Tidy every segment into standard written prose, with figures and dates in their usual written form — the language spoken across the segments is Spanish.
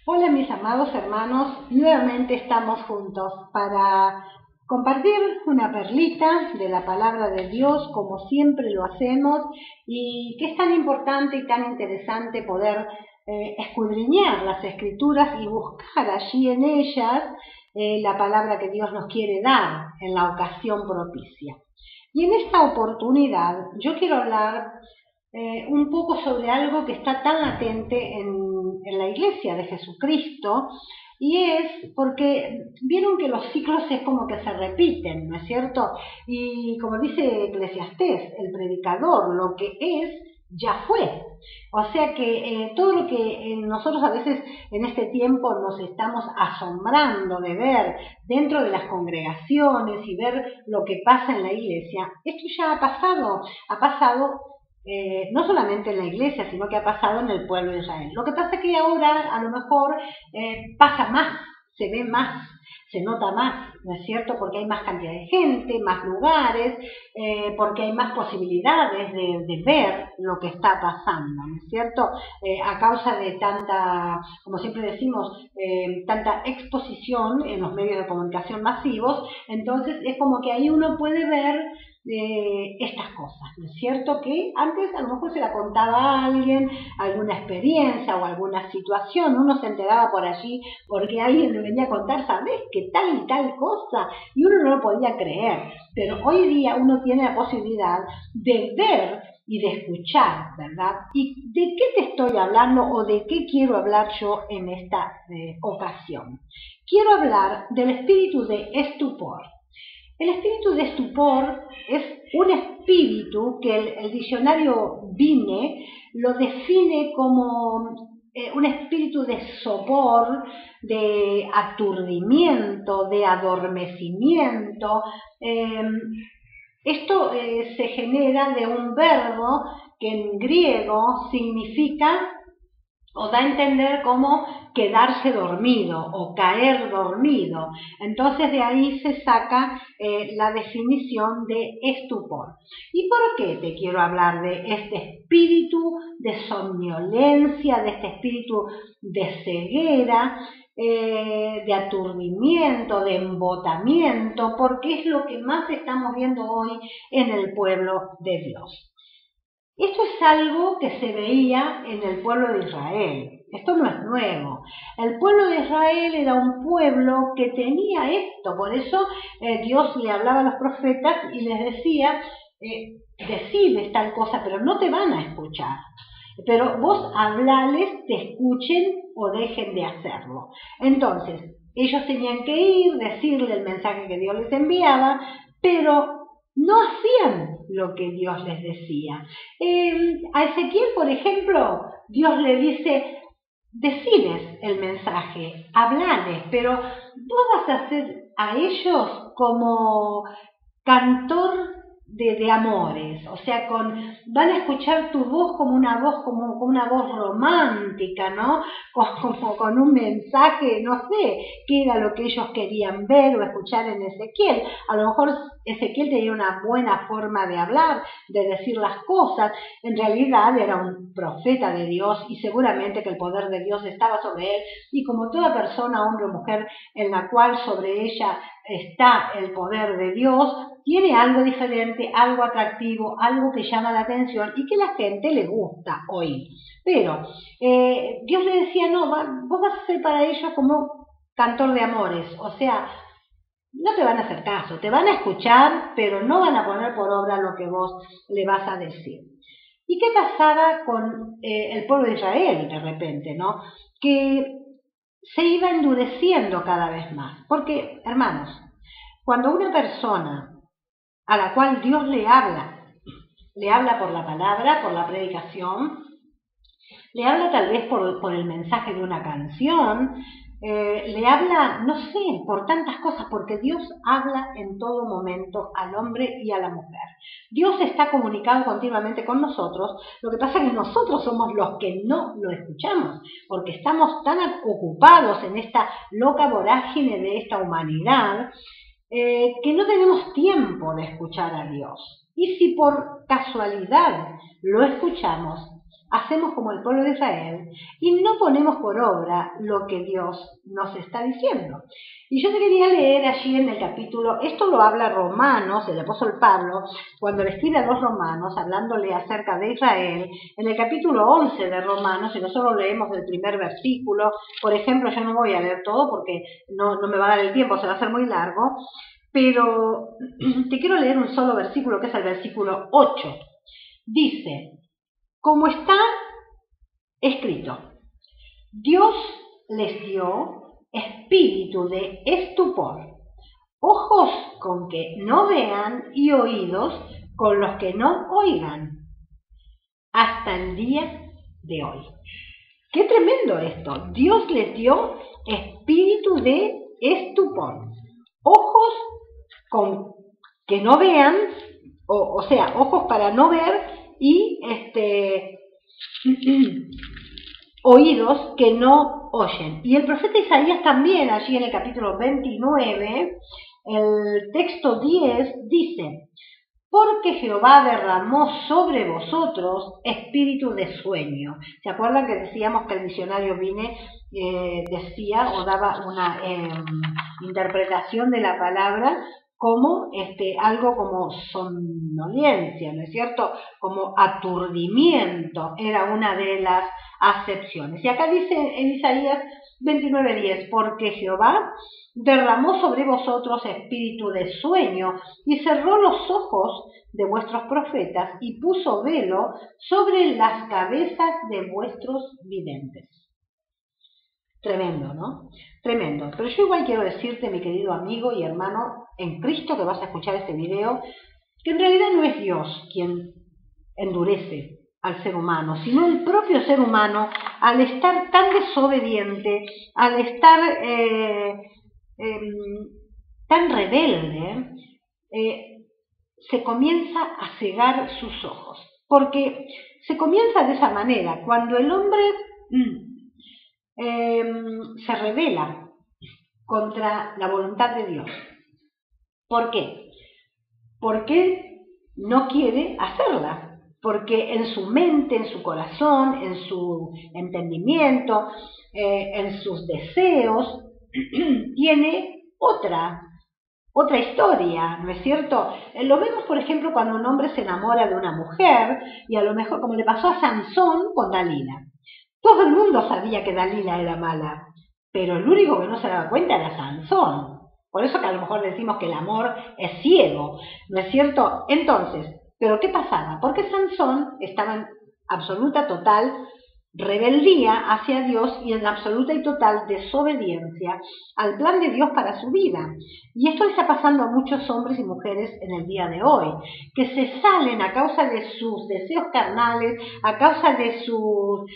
Hola mis amados hermanos, nuevamente estamos juntos para compartir una perlita de la palabra de Dios como siempre lo hacemos y que es tan importante y tan interesante poder escudriñar las escrituras y buscar allí en ellas la palabra que Dios nos quiere dar en la ocasión propicia. Y en esta oportunidad yo quiero hablar un poco sobre algo que está tan latente en la iglesia de Jesucristo, y es porque vieron que los ciclos es como que se repiten, ¿no es cierto? Y como dice Eclesiastés, el predicador, lo que es, ya fue. O sea que todo lo que nosotros a veces en este tiempo nos estamos asombrando de ver dentro de las congregaciones y ver lo que pasa en la iglesia, esto ya ha pasado no solamente en la iglesia, sino que ha pasado en el pueblo de Israel. Lo que pasa es que ahora a lo mejor pasa más, se ve más, se nota más, ¿no es cierto? Porque hay más cantidad de gente, más lugares, porque hay más posibilidades de ver lo que está pasando, ¿no es cierto? A causa de tanta, como siempre decimos, tanta exposición en los medios de comunicación masivos, entonces es como que ahí uno puede ver estas cosas, ¿no es cierto? Que antes a lo mejor se la contaba a alguien, alguna experiencia o alguna situación, uno se enteraba por allí porque alguien le venía a contar, ¿sabes? Que tal y tal cosa, y uno no lo podía creer, pero hoy día uno tiene la posibilidad de ver y de escuchar, ¿verdad? ¿Y de qué te estoy hablando o de qué quiero hablar yo en esta ocasión? Quiero hablar del espíritu de estupor. El espíritu de estupor es un espíritu que el diccionario Vine lo define como un espíritu de sopor, de aturdimiento, de adormecimiento. Esto se genera de un verbo que en griego significa o da a entender como quedarse dormido o caer dormido. Entonces de ahí se saca la definición de estupor. ¿Y por qué te quiero hablar de este espíritu de somnolencia, de este espíritu de ceguera, de aturdimiento, de embotamiento? Porque es lo que más estamos viendo hoy en el pueblo de Dios. Esto es algo que se veía en el pueblo de Israel. Esto no es nuevo. El pueblo de Israel era un pueblo que tenía esto. Por eso Dios le hablaba a los profetas y les decía, decirles tal cosa, pero no te van a escuchar. Pero vos hablales, te escuchen o dejen de hacerlo. Entonces, ellos tenían que ir, decirle el mensaje que Dios les enviaba, pero no hacían lo que Dios les decía. A Ezequiel, por ejemplo, Dios le dice, deciles el mensaje, hablales, pero vos vas a hacer a ellos como cantor de amores, o sea, van a escuchar tu voz como una voz romántica, ¿no? Como con un mensaje, no sé, qué era lo que ellos querían ver o escuchar en Ezequiel. A lo mejor Ezequiel tenía una buena forma de hablar, de decir las cosas, en realidad era un profeta de Dios y seguramente que el poder de Dios estaba sobre él, y como toda persona, hombre o mujer, en la cual sobre ella está el poder de Dios, tiene algo diferente, algo atractivo, algo que llama la atención y que la gente le gusta oír. Pero Dios le decía, no, vos vas a ser para ellos como cantor de amores, o sea, no te van a hacer caso, te van a escuchar, pero no van a poner por obra lo que vos le vas a decir. ¿Y qué pasaba con el pueblo de Israel de repente, no? Que se iba endureciendo cada vez más. Porque, hermanos, cuando una persona a la cual Dios le habla por la palabra, por la predicación, le habla tal vez por el mensaje de una canción, le habla, no sé, por tantas cosas, porque Dios habla en todo momento al hombre y a la mujer. Dios está comunicado continuamente con nosotros, lo que pasa es que nosotros somos los que no lo escuchamos, porque estamos tan ocupados en esta loca vorágine de esta humanidad, que no tenemos tiempo de escuchar a Dios. Y si por casualidad lo escuchamos, hacemos como el pueblo de Israel y no ponemos por obra lo que Dios nos está diciendo. Y yo te quería leer allí en el capítulo, esto lo habla Romanos, el apóstol Pablo, cuando le escribe a los romanos, hablándole acerca de Israel, en el capítulo 11 de Romanos, y nosotros leemos el primer versículo, por ejemplo, yo no voy a leer todo porque no me va a dar el tiempo, se va a hacer muy largo, pero te quiero leer un solo versículo, que es el versículo 8. Dice, como está escrito, Dios les dio espíritu de estupor, ojos con que no vean y oídos con los que no oigan, hasta el día de hoy. ¡Qué tremendo esto! Dios les dio espíritu de estupor, ojos con que no vean, o sea, ojos para no ver y oídos que no oyen. Y el profeta Isaías también, allí en el capítulo 29, el texto 10, dice, porque Jehová derramó sobre vosotros espíritu de sueño. ¿Se acuerdan que decíamos que el diccionario Vine decía o daba una interpretación de la palabra como algo como somnolencia, ¿no es cierto? Como aturdimiento, era una de las acepciones. Y acá dice en Isaías 29:10, porque Jehová derramó sobre vosotros espíritu de sueño y cerró los ojos de vuestros profetas y puso velo sobre las cabezas de vuestros videntes. Tremendo, ¿no? Tremendo. Pero yo igual quiero decirte, mi querido amigo y hermano en Cristo que vas a escuchar este video, que en realidad no es Dios quien endurece al ser humano, sino el propio ser humano, al estar tan desobediente, al estar tan rebelde, se comienza a cegar sus ojos. Porque se comienza de esa manera, cuando el hombre se rebela contra la voluntad de Dios. ¿Por qué? Porque no quiere hacerla, porque en su mente, en su corazón, en su entendimiento, en sus deseos, tiene otra historia, ¿no es cierto? Lo vemos, por ejemplo, cuando un hombre se enamora de una mujer, y a lo mejor, como le pasó a Sansón con Dalila. Todo el mundo sabía que Dalila era mala, pero el único que no se daba cuenta era Sansón. Por eso que a lo mejor decimos que el amor es ciego, ¿no es cierto? Entonces, ¿pero qué pasaba? Porque Sansón estaba en absoluta, total rebeldía hacia Dios y en absoluta y total desobediencia al plan de Dios para su vida. Y esto le está pasando a muchos hombres y mujeres en el día de hoy, que se salen a causa de sus deseos carnales, a causa de su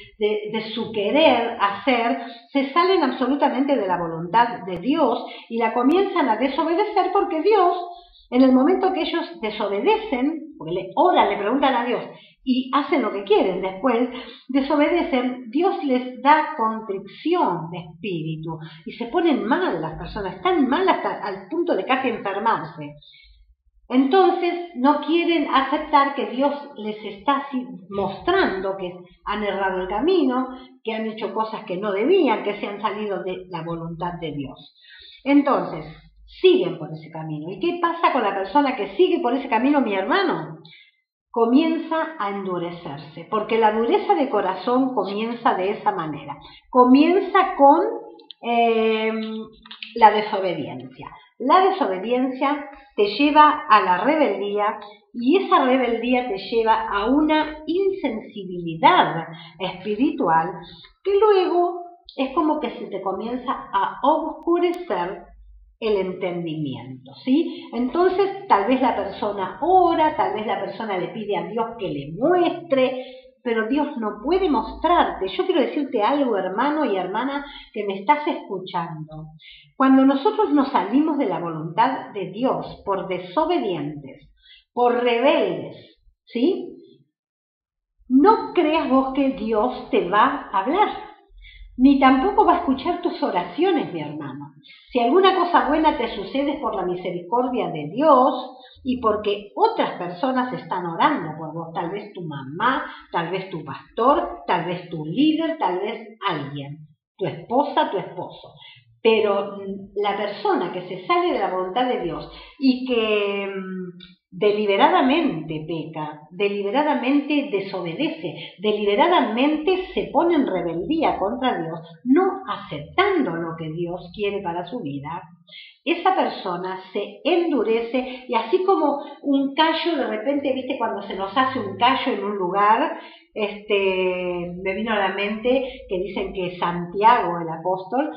querer hacer, se salen absolutamente de la voluntad de Dios y la comienzan a desobedecer, porque Dios, en el momento que ellos desobedecen, porque le preguntan a Dios y hacen lo que quieren, después desobedecen, Dios les da contrición de espíritu y se ponen mal las personas, están mal hasta al punto de casi enfermarse. Entonces no quieren aceptar que Dios les está mostrando que han errado el camino, que han hecho cosas que no debían, que se han salido de la voluntad de Dios. Entonces, siguen por ese camino. ¿Y qué pasa con la persona que sigue por ese camino, mi hermano? Comienza a endurecerse, porque la dureza de corazón comienza de esa manera. Comienza con la desobediencia. La desobediencia te lleva a la rebeldía y esa rebeldía te lleva a una insensibilidad espiritual que luego es como que se te comienza a oscurecer el entendimiento, ¿sí? Entonces, tal vez la persona ora, tal vez la persona le pide a Dios que le muestre, pero Dios no puede mostrarte. Yo quiero decirte algo, hermano y hermana, que me estás escuchando. Cuando nosotros nos salimos de la voluntad de Dios por desobedientes, por rebeldes, ¿sí? No creas vos que Dios te va a hablar. ni tampoco va a escuchar tus oraciones, mi hermano. Si alguna cosa buena te sucede es por la misericordia de Dios y porque otras personas están orando por vos, tal vez tu mamá, tal vez tu pastor, tal vez tu líder, tal vez alguien, tu esposa, tu esposo. Pero la persona que se sale de la voluntad de Dios y que deliberadamente peca, deliberadamente desobedece, deliberadamente se pone en rebeldía contra Dios, no aceptando lo que Dios quiere para su vida, esa persona se endurece y así como un callo, de repente, viste, cuando se nos hace un callo en un lugar, me vino a la mente que dicen que Santiago, el apóstol,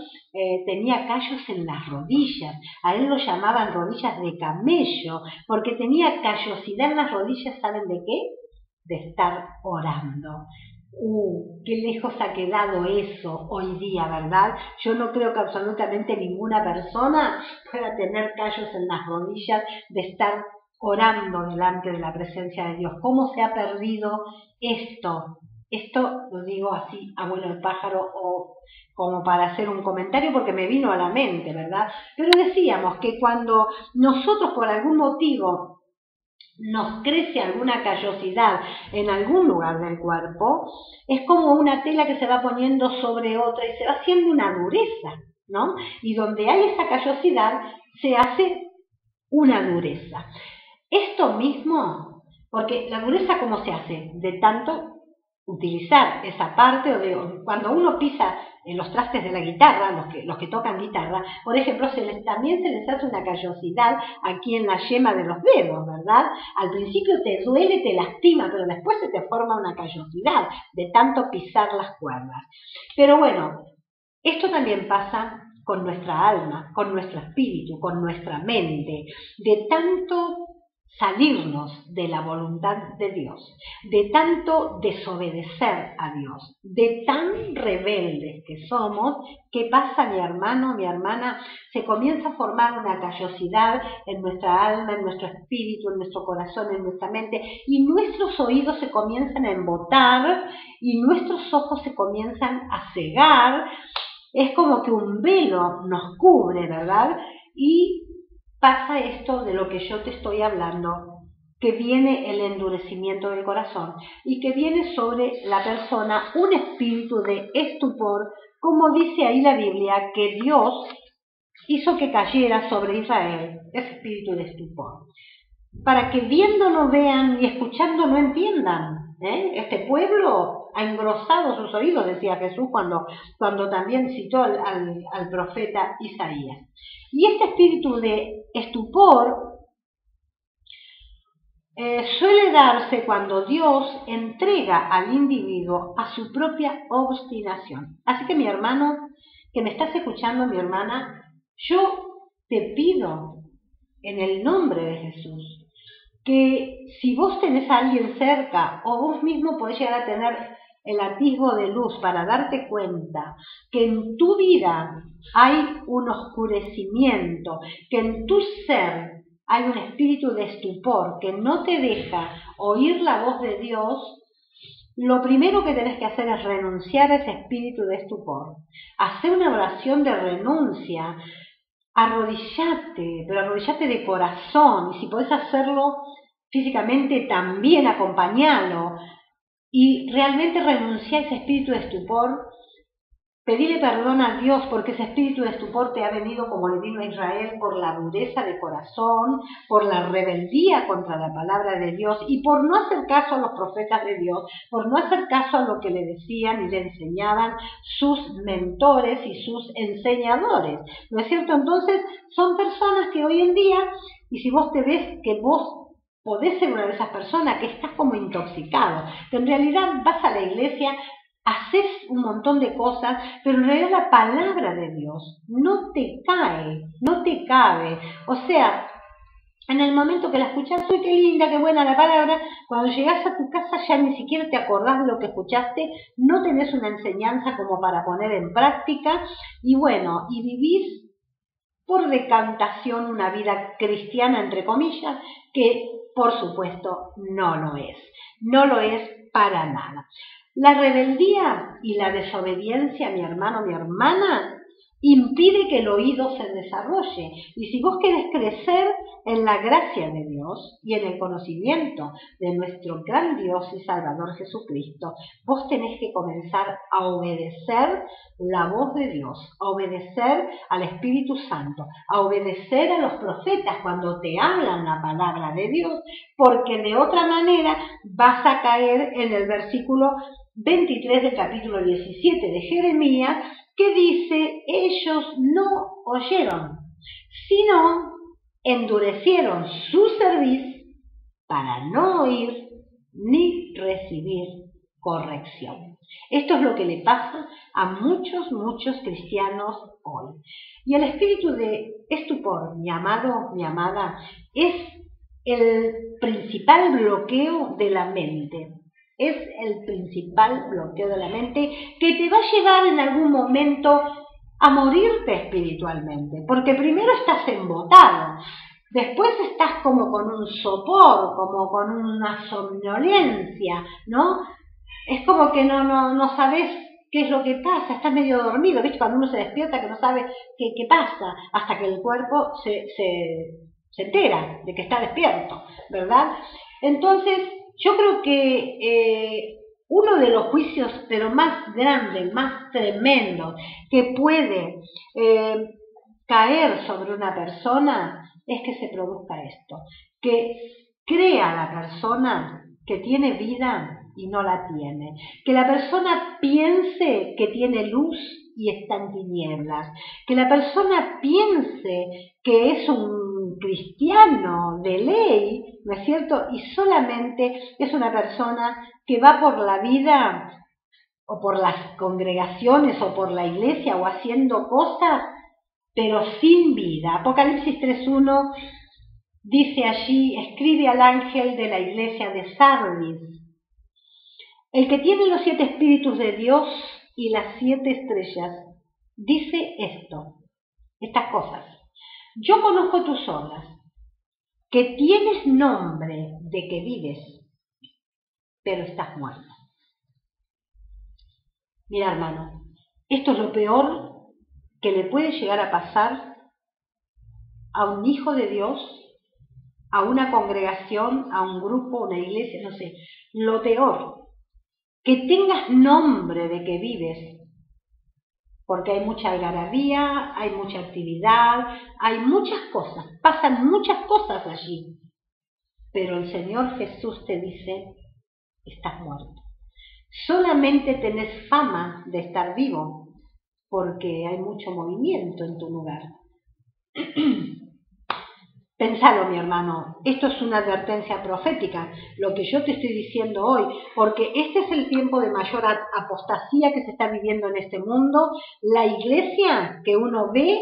tenía callos en las rodillas. A él lo llamaban rodillas de camello, porque tenía callosidad en las rodillas, ¿saben de qué? De estar orando. Qué lejos ha quedado eso hoy día, ¿verdad? Yo no creo que absolutamente ninguna persona pueda tener callos en las rodillas de estar orando delante de la presencia de Dios. ¿Cómo se ha perdido esto? Esto lo digo así, abuelo de pájaro, o como para hacer un comentario porque me vino a la mente, ¿verdad? Pero decíamos que cuando nosotros por algún motivo nos crece alguna callosidad en algún lugar del cuerpo, es como una tela que se va poniendo sobre otra y se va haciendo una dureza, ¿no? Y donde hay esa callosidad se hace una dureza. Esto mismo, porque la dureza ¿cómo se hace? De tanto utilizar esa parte, o cuando uno pisa en los trastes de la guitarra, los que tocan guitarra, por ejemplo, también se les hace una callosidad aquí en la yema de los dedos, ¿verdad? Al principio te duele, te lastima, pero después se te forma una callosidad de tanto pisar las cuerdas. Pero bueno, esto también pasa con nuestra alma, con nuestro espíritu, con nuestra mente, de tanto salirnos de la voluntad de Dios, de tanto desobedecer a Dios, de tan rebeldes que somos, ¿qué pasa, mi hermano, mi hermana? Se comienza a formar una callosidad en nuestra alma, en nuestro espíritu, en nuestro corazón, en nuestra mente, y nuestros oídos se comienzan a embotar y nuestros ojos se comienzan a cegar. Es como que un velo nos cubre, ¿verdad? Y pasa esto de lo que yo te estoy hablando, que viene el endurecimiento del corazón y que viene sobre la persona un espíritu de estupor, como dice ahí la Biblia, que Dios hizo que cayera sobre Israel, ese espíritu de estupor, para que viendo no vean y escuchando no entiendan. Este pueblo ha engrosado sus oídos, decía Jesús cuando también citó al profeta Isaías. Y este espíritu de estupor suele darse cuando Dios entrega al individuo a su propia obstinación. Así que mi hermano, que me estás escuchando, mi hermana, yo te pido en el nombre de Jesús que si vos tenés a alguien cerca o vos mismo podés llegar a tener el atisbo de luz para darte cuenta que en tu vida hay un oscurecimiento, que en tu ser hay un espíritu de estupor que no te deja oír la voz de Dios, lo primero que tenés que hacer es renunciar a ese espíritu de estupor, hacer una oración de renuncia, arrodillate, pero arrodillate de corazón, y si podés hacerlo físicamente también acompañalo, y realmente renuncia a ese espíritu de estupor, pedile perdón a Dios porque ese espíritu de estupor te ha venido como le vino a Israel por la dureza de corazón, por la rebeldía contra la palabra de Dios y por no hacer caso a los profetas de Dios, por no hacer caso a lo que le decían y le enseñaban sus mentores y sus enseñadores, ¿no es cierto? Entonces son personas que hoy en día, y si vos te ves que vos podés ser una de esas personas que estás como intoxicado, que en realidad vas a la iglesia, haces un montón de cosas, pero en realidad la palabra de Dios no te cae, no te cabe. O sea, en el momento que la escuchás, ¡uy, qué linda, qué buena la palabra! Cuando llegás a tu casa ya ni siquiera te acordás de lo que escuchaste, no tenés una enseñanza como para poner en práctica, y bueno, y vivís por decantación una vida cristiana, entre comillas, que por supuesto no lo es para nada. La rebeldía y la desobediencia, mi hermano, mi hermana, impide que el oído se desarrolle. Y si vos querés crecer en la gracia de Dios y en el conocimiento de nuestro gran Dios y Salvador Jesucristo, vos tenés que comenzar a obedecer la voz de Dios, a obedecer al Espíritu Santo, a obedecer a los profetas cuando te hablan la palabra de Dios, porque de otra manera vas a caer en el versículo 23 del capítulo 17 de Jeremías, que dice: ellos no oyeron, sino endurecieron su cerviz para no oír ni recibir corrección. Esto es lo que le pasa a muchos cristianos hoy. Y el espíritu de estupor, mi amado, mi amada, es el principal bloqueo de la mente. Es el principal bloqueo de la mente que te va a llevar en algún momento a morirte espiritualmente, porque primero estás embotado, después estás como con un sopor, como con una somnolencia, ¿no? Es como que no sabes qué es lo que pasa, estás medio dormido, ¿viste? Cuando uno se despierta que no sabe qué pasa, hasta que el cuerpo se entera de que está despierto, ¿verdad? Entonces, yo creo que uno de los juicios, pero más grandes, más tremendos, que puede caer sobre una persona, es que se produzca esto, que crea la persona que tiene vida y no la tiene, que la persona piense que tiene luz y está en tinieblas, que la persona piense que es un cristiano de ley, ¿no es cierto? Y solamente es una persona que va por la vida o por las congregaciones o por la iglesia o haciendo cosas, pero sin vida. Apocalipsis 3:1 dice allí: escribe al ángel de la iglesia de Sardis, el que tiene los 7 espíritus de Dios y las 7 estrellas, dice estas cosas: yo conozco tus obras, que tienes nombre de que vives, pero estás muerto. Mira, hermano, esto es lo peor que le puede llegar a pasar a un hijo de Dios, a una congregación, a un grupo, una iglesia, no sé. Lo peor, que tengas nombre de que vives, porque hay mucha algarabía, hay mucha actividad, hay muchas cosas, pasan muchas cosas allí. Pero el Señor Jesús te dice: estás muerto. Solamente tenés fama de estar vivo, porque hay mucho movimiento en tu lugar. Pensalo, mi hermano, esto es una advertencia profética, lo que yo te estoy diciendo hoy, porque este es el tiempo de mayor apostasía que se está viviendo en este mundo. La iglesia que uno ve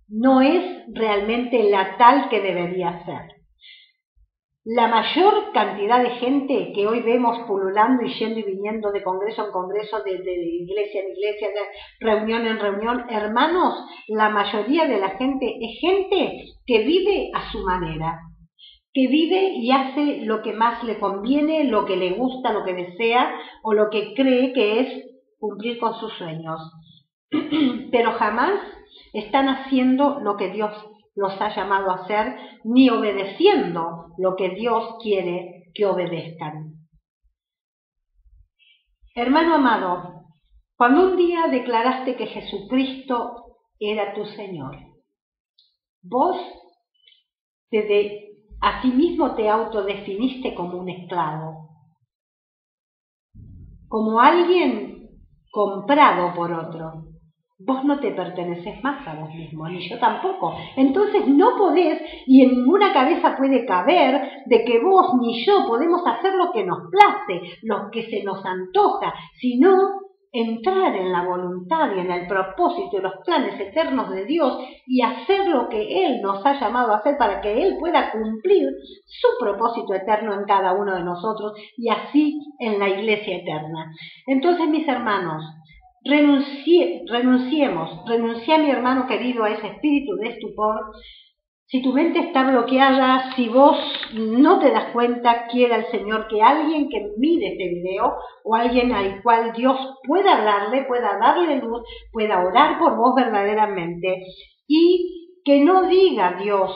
no es realmente la tal que debería ser. La mayor cantidad de gente que hoy vemos pululando y yendo y viniendo de congreso en congreso, de iglesia en iglesia, de reunión en reunión, hermanos, la mayoría de la gente es gente que vive a su manera, que vive y hace lo que más le conviene, lo que le gusta, lo que desea o lo que cree que es cumplir con sus sueños. Pero jamás están haciendo lo que Dios los ha llamado a hacer, ni obedeciendo lo que Dios quiere que obedezcan. Hermano amado, cuando un día declaraste que Jesucristo era tu Señor, vos desde a sí mismo te autodefiniste como un esclavo, como alguien comprado por otro. Vos no te perteneces más a vos mismo, ni yo tampoco. Entonces no podés, y en ninguna cabeza puede caber, de que vos ni yo podemos hacer lo que nos place, lo que se nos antoja, sino entrar en la voluntad y en el propósito y los planes eternos de Dios y hacer lo que Él nos ha llamado a hacer para que Él pueda cumplir su propósito eterno en cada uno de nosotros y así en la iglesia eterna. Entonces, mis hermanos, renuncié, mi hermano querido, a ese espíritu de estupor, Si tu mente está bloqueada, si vos no te das cuenta, quiera el Señor que alguien que mire este video o alguien al cual Dios pueda hablarle, pueda darle luz, pueda orar por vos verdaderamente y que no diga Dios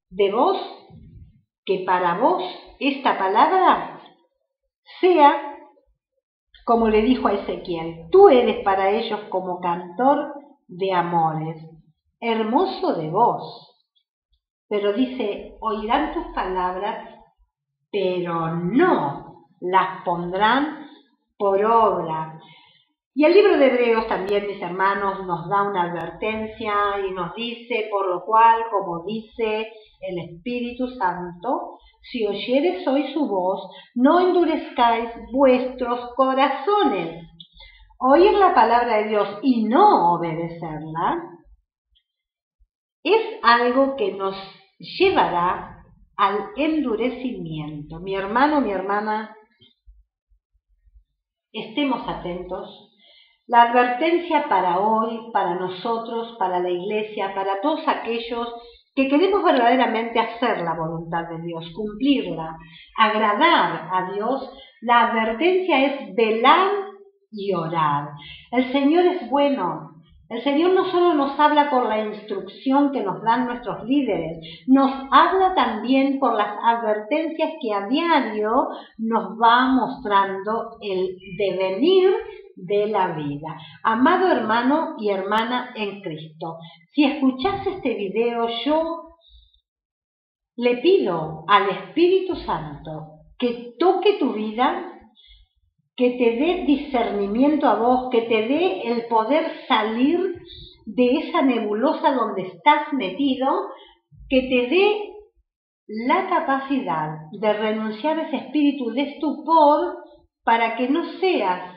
de vos que para vos esta palabra sea como le dijo a Ezequiel: tú eres para ellos como cantor de amores, hermoso de voz. Pero dice, oirán tus palabras, pero no las pondrán por obra. Y el libro de Hebreos también, mis hermanos, nos da una advertencia y nos dice, por lo cual, como dice el Espíritu Santo, si oyereis hoy su voz, no endurezcáis vuestros corazones. Oír la palabra de Dios y no obedecerla es algo que nos llevará al endurecimiento. Mi hermano, mi hermana, estemos atentos. La advertencia para hoy, para nosotros, para la iglesia, para todos aquellos que queremos verdaderamente hacer la voluntad de Dios, cumplirla, agradar a Dios, la advertencia es velar y orar. El Señor es bueno. El Señor no solo nos habla por la instrucción que nos dan nuestros líderes, nos habla también por las advertencias que a diario nos va mostrando el devenir de la vida. Amado hermano y hermana en Cristo, si escuchás este video, yo le pido al Espíritu Santo que toque tu vida, que te dé discernimiento a vos, que te dé el poder salir de esa nebulosa donde estás metido, que te dé la capacidad de renunciar a ese espíritu de estupor para que no seas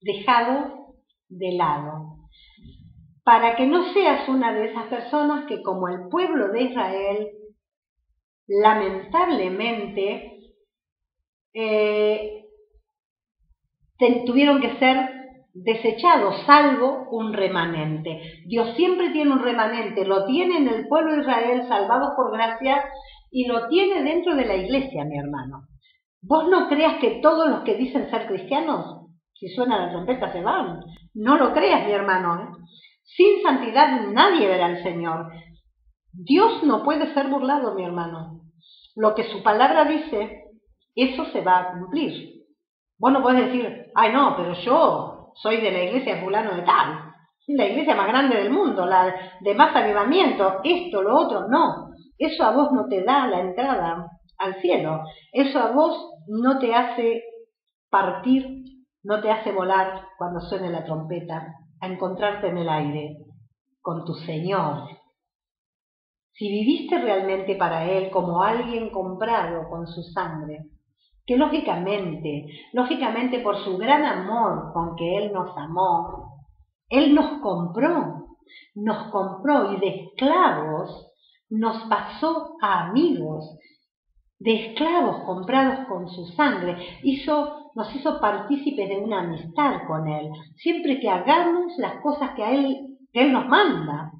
dejado de lado, para que no seas una de esas personas que, como el pueblo de Israel, lamentablemente tuvieron que ser desechados, salvo un remanente. Dios siempre tiene un remanente, lo tiene en el pueblo de Israel, salvados por gracia, y lo tiene dentro de la iglesia, mi hermano. Vos no creas que todos los que dicen ser cristianos, si suena la trompeta, se van. No lo creas, mi hermano. Sin santidad nadie verá al Señor. Dios no puede ser burlado, mi hermano. Lo que su palabra dice, eso se va a cumplir. Vos no podés decir, ay no, pero yo soy de la iglesia fulano de tal, la iglesia más grande del mundo, la de más avivamiento, esto, lo otro. No, eso a vos no te da la entrada al cielo. Eso a vos no te hace partir, no te hace volar cuando suene la trompeta, a encontrarte en el aire con tu Señor. Si viviste realmente para Él como alguien comprado con su sangre, que lógicamente por su gran amor con que Él nos amó, Él nos compró y de esclavos nos pasó a amigos, de esclavos comprados con su sangre, nos hizo partícipes de una amistad con Él, siempre que hagamos las cosas que Él nos manda.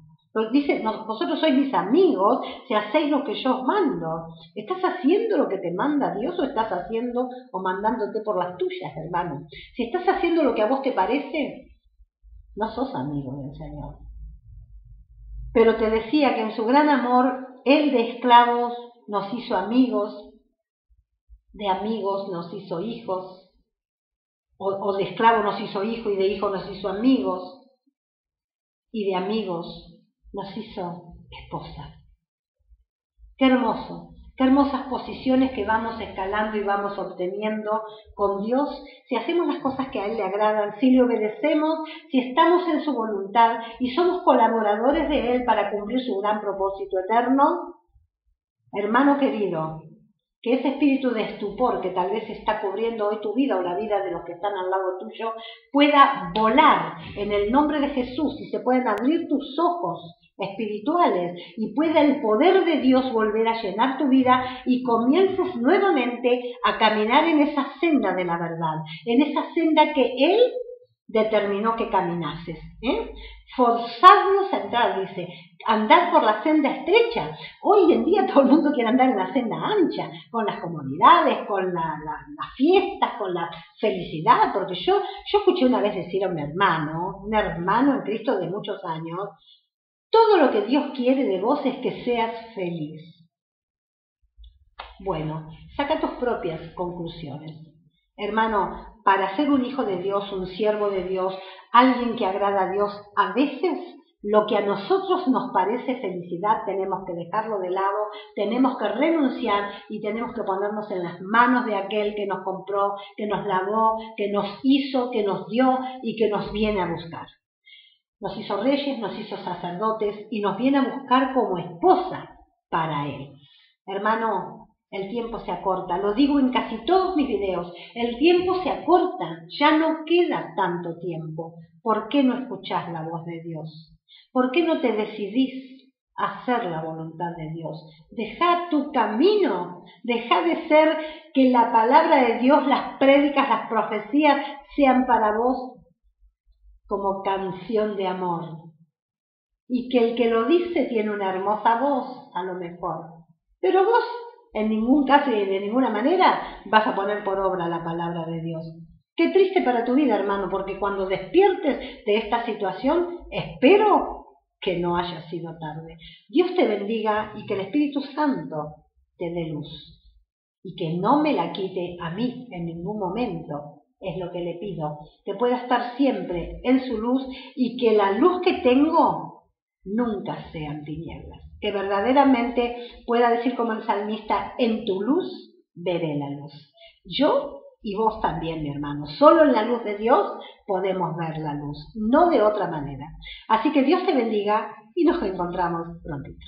Dice, vosotros sois mis amigos si hacéis lo que yo os mando. ¿Estás haciendo lo que te manda Dios o estás haciendo o mandándote por las tuyas, hermano? Si estás haciendo lo que a vos te parece, no sos amigo del Señor. Pero te decía que en su gran amor, Él de esclavos nos hizo amigos, de amigos nos hizo hijos, o de esclavo nos hizo hijo y de hijo nos hizo amigos, y de amigos nos hizo esposa. Qué hermoso, qué hermosas posiciones que vamos escalando y vamos obteniendo con Dios si hacemos las cosas que a Él le agradan, si le obedecemos, si estamos en su voluntad y somos colaboradores de Él para cumplir su gran propósito eterno. Hermano querido, que ese espíritu de estupor que tal vez está cubriendo hoy tu vida o la vida de los que están al lado tuyo pueda volar en el nombre de Jesús y se puedan abrir tus ojos espirituales y pueda el poder de Dios volver a llenar tu vida y comiences nuevamente a caminar en esa senda de la verdad, en esa senda que Él determinó que caminases. Forzarnos a entrar, dice, andar por la senda estrecha. Hoy en día todo el mundo quiere andar en la senda ancha, con las comodidades, con las fiestas, con la felicidad, porque yo escuché una vez decir a un hermano en Cristo de muchos años, todo lo que Dios quiere de vos es que seas feliz. Bueno, saca tus propias conclusiones. Hermano, para ser un hijo de Dios, un siervo de Dios, alguien que agrada a Dios, a veces lo que a nosotros nos parece felicidad tenemos que dejarlo de lado, tenemos que renunciar y tenemos que ponernos en las manos de aquel que nos compró, que nos lavó, que nos hizo, que nos dio y que nos viene a buscar. Nos hizo reyes, nos hizo sacerdotes y nos viene a buscar como esposa para Él. Hermano, el tiempo se acorta, lo digo en casi todos mis videos, el tiempo se acorta, ya no queda tanto tiempo. ¿Por qué no escuchás la voz de Dios? ¿Por qué no te decidís a hacer la voluntad de Dios? Deja tu camino, deja de ser que la palabra de Dios, las prédicas, las profecías sean para vos como canción de amor. Y que el que lo dice tiene una hermosa voz, a lo mejor. Pero vos, en ningún caso y de ninguna manera, vas a poner por obra la palabra de Dios. Qué triste para tu vida, hermano, porque cuando despiertes de esta situación, espero que no haya sido tarde. Dios te bendiga y que el Espíritu Santo te dé luz. Y que no me la quite a mí en ningún momento. Es lo que le pido, que pueda estar siempre en su luz y que la luz que tengo nunca sean tinieblas. Que verdaderamente pueda decir como el salmista, en tu luz veré la luz. Yo y vos también, mi hermano. Solo en la luz de Dios podemos ver la luz, no de otra manera. Así que Dios te bendiga y nos encontramos prontito.